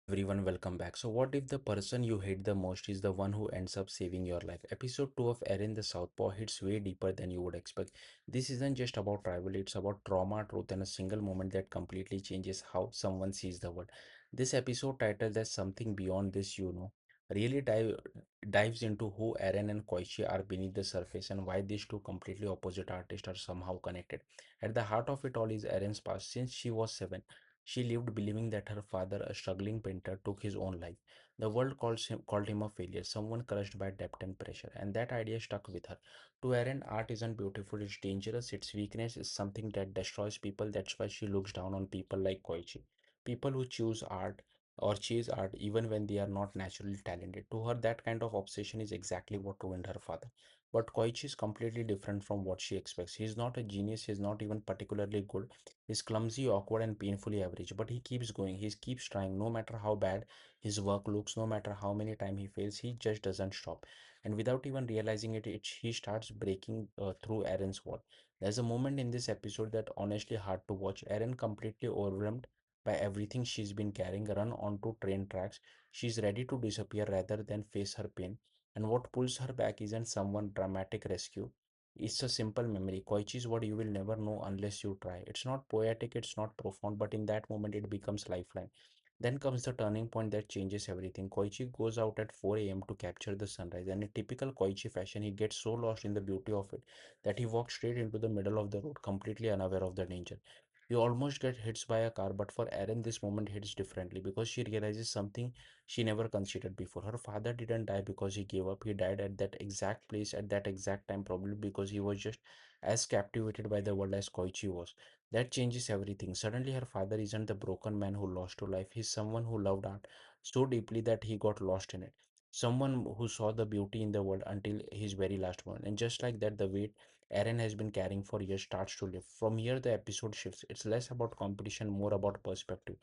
everyone, welcome back. So, what if the person you hate the most is the one who ends up saving your life? Episode 2 of Eren the Southpaw hits way deeper than you would expect. This isn't just about rivalry, it's about trauma, truth, and a single moment that completely changes how someone sees the world. This episode, titled as Something Beyond This, really dives into who Eren and Koichi are beneath the surface and why these two completely opposite artists are somehow connected. At the heart of it all is Eren's past. Since she was 7, she lived believing that her father, a struggling painter, took his own life. The world called him a failure, someone crushed by debt and pressure, and that idea stuck with her. To Erin, art isn't beautiful, it's dangerous, its weakness is something that destroys people. That's why she looks down on people like Koichi. People who choose art or chase art even when they are not naturally talented. To her, that kind of obsession is exactly what ruined her father. But Koichi is completely different from what she expects. He's not a genius, he's not even particularly good. He's clumsy, awkward, and painfully average, but he keeps going. He keeps trying, no matter how bad his work looks, no matter how many times he fails, he just doesn't stop. And without even realizing he starts breaking through Aaron's wall. There's a moment in this episode that honestly hard to watch. Aaron, completely overwhelmed by everything she's been carrying, run onto train tracks. She's ready to disappear rather than face her pain. And what pulls her back isn't someone dramatic rescue. It's a simple memory. Koichi is what you will never know unless you try. It's not poetic, it's not profound, but in that moment it becomes lifeline. Then comes the turning point that changes everything. Koichi goes out at 4 a.m. to capture the sunrise, and in typical Koichi fashion, he gets so lost in the beauty of it that he walks straight into the middle of the road, completely unaware of the danger. You almost get hit by a car, but for Erin, this moment hits differently because she realizes something she never considered before. Her father didn't die because he gave up. He died at that exact place at that exact time, probably because he was just as captivated by the world as Koichi was. That changes everything. Suddenly, her father isn't the broken man who lost to life. He's someone who loved art so deeply that he got lost in it. Someone who saw the beauty in the world until his very last moment. And just like that, the weight Eren has been carrying for years starts to lift. From here, the episode shifts. It's less about competition, more about perspective.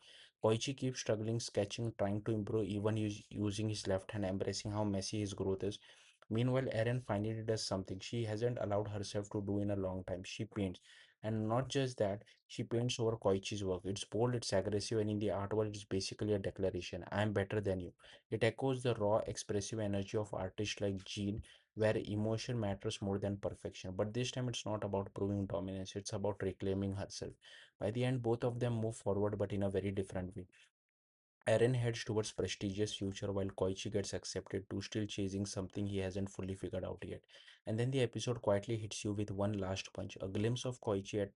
Koichi keeps struggling, sketching, trying to improve, even using his left hand, embracing how messy his growth is. Meanwhile, Erin finally does something she hasn't allowed herself to do in a long time. She paints. And not just that, she paints over Koichi's work. It's bold, it's aggressive, and in the art world, it's basically a declaration I am better than you. It echoes the raw, expressive energy of artists like Jean, where emotion matters more than perfection. But this time, it's not about proving dominance, it's about reclaiming herself. By the end, both of them move forward, but in a very different way. Eren heads towards prestigious future while Koichi gets accepted to still chasing something he hasn't fully figured out yet. And then the episode quietly hits you with one last punch, a glimpse of Koichi at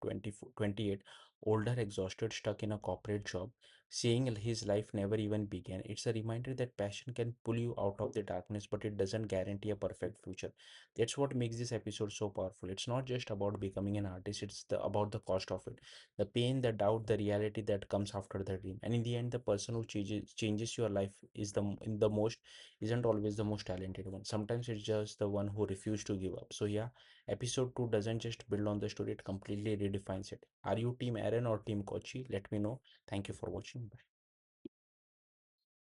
28, older, exhausted, stuck in a corporate job, seeing his life never even began. It's a reminder that passion can pull you out of the darkness, but it doesn't guarantee a perfect future. That's what makes this episode so powerful. It's not just about becoming an artist, about the cost of it, the pain, the doubt, the reality that comes after the dream. And in the end, the person who changes your life is in the most isn't always the most talented one. Sometimes it's just the one who refused to give up. So yeah, episode 2 doesn't just build on the story, it completely redefines it. Are you team Aaron or team Kochi? Let me know. Thank you for watching. Bye.